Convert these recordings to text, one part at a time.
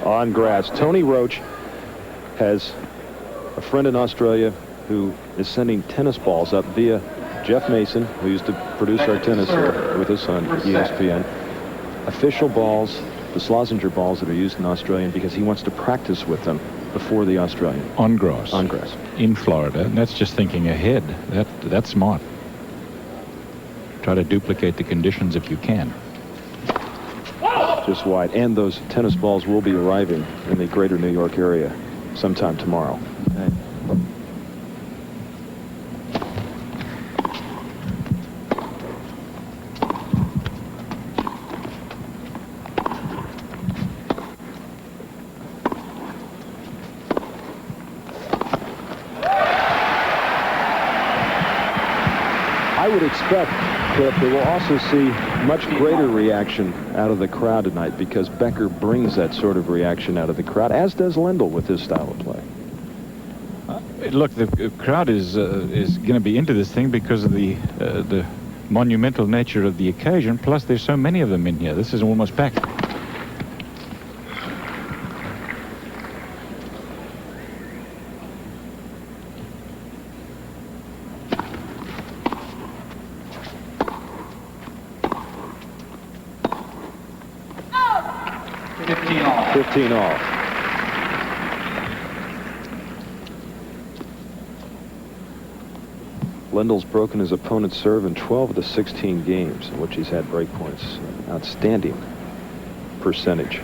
on grass. Tony Roach has a friend in Australia who is sending tennis balls up via Jeff Mason, who used to produce our tennis with us on ESPN. Official balls, the Schlesinger balls that are used in Australia, because he wants to practice with them before the Australian. On grass. On grass. In Florida. And that's just thinking ahead. That's smart. Try to duplicate the conditions if you can. Just wide. And those tennis balls will be arriving in the greater New York area sometime tomorrow. Okay. I would expect that they will also see much greater reaction out of the crowd tonight, because Becker brings that sort of reaction out of the crowd, as does Lendl with his style of play. Look, the crowd is going to be into this thing because of the monumental nature of the occasion. Plus, there's so many of them in here. This is almost packed. Oh. 15 off. Lendl's broken his opponent's serve in 12 of the 16 games in which he's had break points. Outstanding percentage.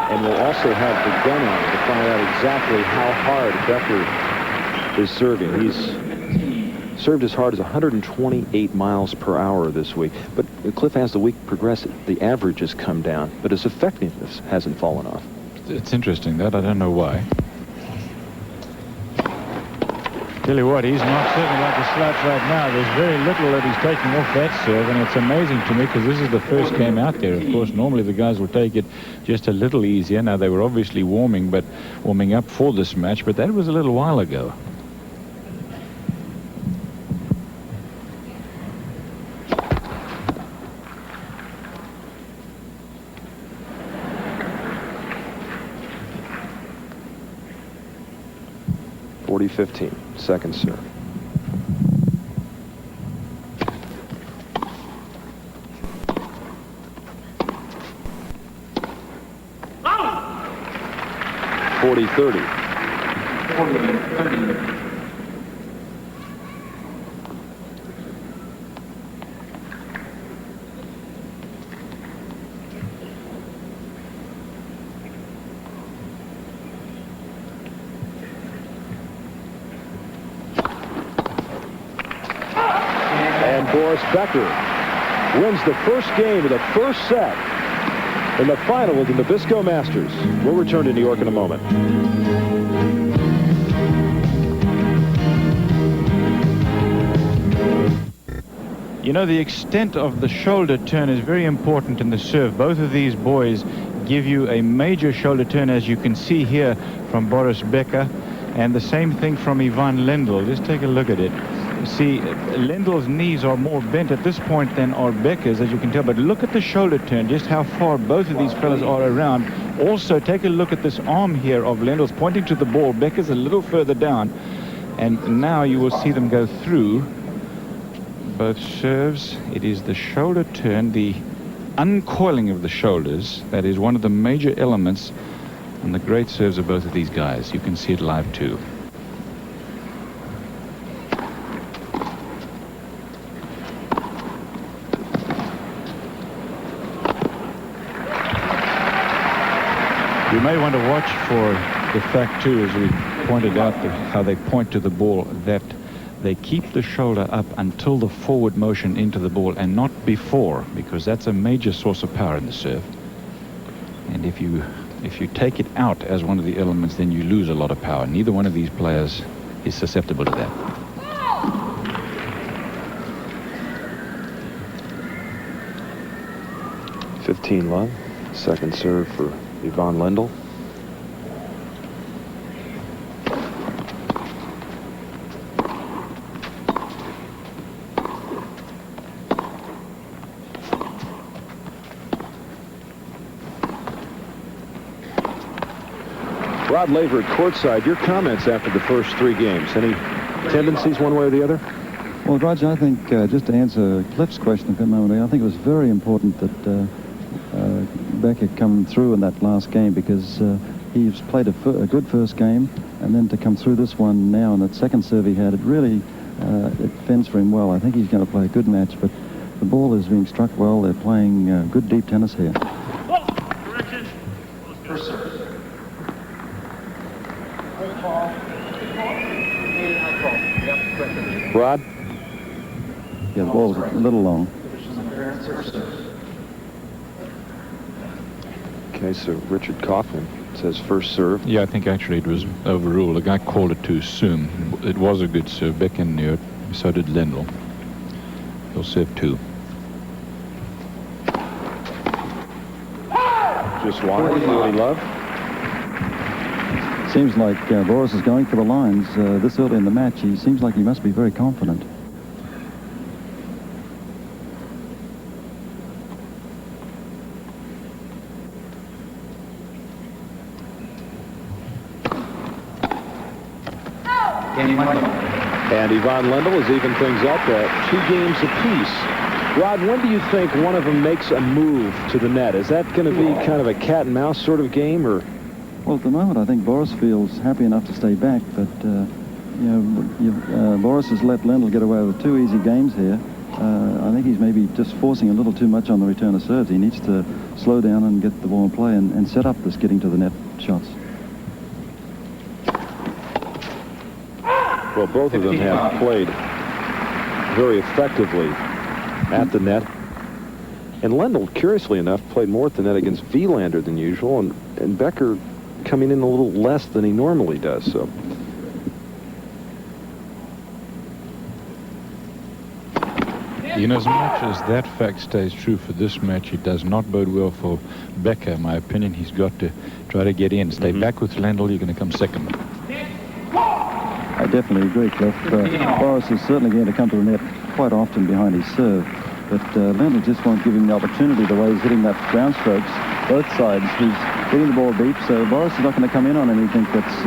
And we'll also have the gun on to find out exactly how hard Becker is serving. He's served as hard as 128 miles per hour this week. But Cliff, as the week progressed, the average has come down, but his effectiveness hasn't fallen off. It's interesting that. I don't know why. Tell you what, he's not serving like a slouch right now. There's very little that he's taking off that serve, and it's amazing to me because this is the first game out there. Of course, normally the guys will take it just a little easier. Now, they were obviously warming up for this match, but that was a little while ago. .40-15, second serve. Oh! 40-30. 40-30. Becker wins the first game of the first set in the final of the Nabisco Masters. We'll return to New York in a moment. You know, the extent of the shoulder turn is very important in the serve. Both of these boys give you a major shoulder turn, as you can see here from Boris Becker, and the same thing from Ivan Lendl. Just take a look at it. See, Lendl's knees are more bent at this point than are Becker's, as you can tell. But look at the shoulder turn, just how far both of these fellas are around. Also, take a look at this arm here of Lendl's pointing to the ball. Becker's a little further down. And now you will see them go through both serves. It is the shoulder turn, the uncoiling of the shoulders, that is one of the major elements in the great serves of both of these guys. You can see it live too. You may want to watch for the fact, too, as we pointed out, how they point to the ball, that they keep the shoulder up until the forward motion into the ball and not before, because that's a major source of power in the serve. And if you take it out as one of the elements, then you lose a lot of power. Neither one of these players is susceptible to that. .15 second serve for Ivan Lendl. Rod Laver at courtside. Your comments after the first 3 games. Any tendencies one way or the other? Well, Roger, I think just to answer Cliff's question a bit moment ago, I think it was very important that Becker come through in that last game, because he's played a good first game, and then to come through this one now in that second serve he had, it really it fends for him well. I think he's going to play a good match, but the ball is being struck well. They're playing good deep tennis here. Rod? Yeah, the ball's a little long. Okay, so Richard Kaufman says first serve. Yeah, I think actually it was overruled. The guy called it too soon. It was a good serve. Becker knew it. So did Lendl. He'll serve 2. Just wide. What he love? Seems like Boris is going for the lines this early in the match. He seems like he must be very confident. And Ivan Lendl has evened things up at 2 games apiece. Rod, when do you think one of them makes a move to the net? Is that going to be kind of a cat and mouse sort of game, or? Well, at the moment, I think Boris feels happy enough to stay back, but Boris has let Lendl get away with 2 easy games here. I think he's maybe just forcing a little too much on the return of serves. He needs to slow down and get the ball in play and set up this getting to the net shots. Well, both of them have played very effectively at the net. And Lendl, curiously enough, played more at the net against Wilander than usual, and Becker coming in a little less than he normally does. So, In as much as that fact stays true for this match, it does not bode well for Becker, in my opinion. He's got to try to get in. Stay back with Lendl, you're going to come second. I definitely agree, Cliff. Boris is certainly going to come to the net quite often behind his serve, but Lendl just won't give him the opportunity the way he's hitting that ground strokes, both sides. He's hitting the ball deep, so Boris is not going to come in on anything that's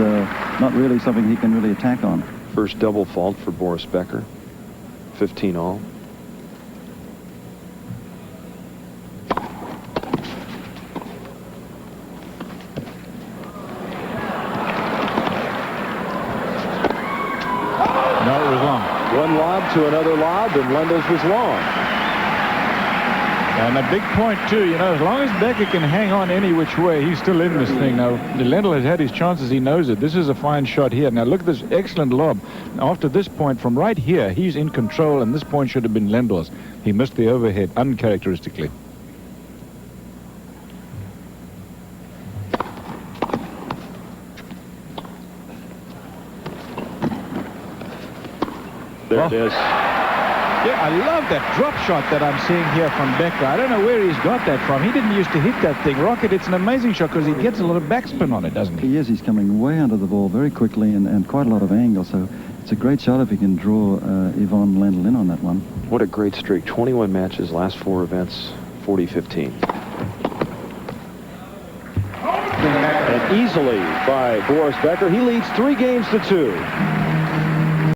not really something he can really attack on. first double fault for Boris Becker. 15 all. One lob to another lob, and Lendl's was long. And a big point, too. You know, as long as Becker can hang on any which way, he's still in this thing. Now, Lendl has had his chances. He knows it. This is a fine shot here. Now, look at this excellent lob. After this point, from right here, he's in control, and this point should have been Lendl's. He missed the overhead uncharacteristically. There it is. Yeah, I love that drop shot that I'm seeing here from Becker. I don't know where he's got that from. He didn't used to hit that thing. Rocket, it's an amazing shot because he gets a lot of backspin on it, doesn't he? He is. He's coming way under the ball very quickly and quite a lot of angle. So it's a great shot if he can draw Ivan Lendl in on that one. What a great streak. 21 matches, last 4 events, 40-15. And easily by Boris Becker. He leads 3 games to 2.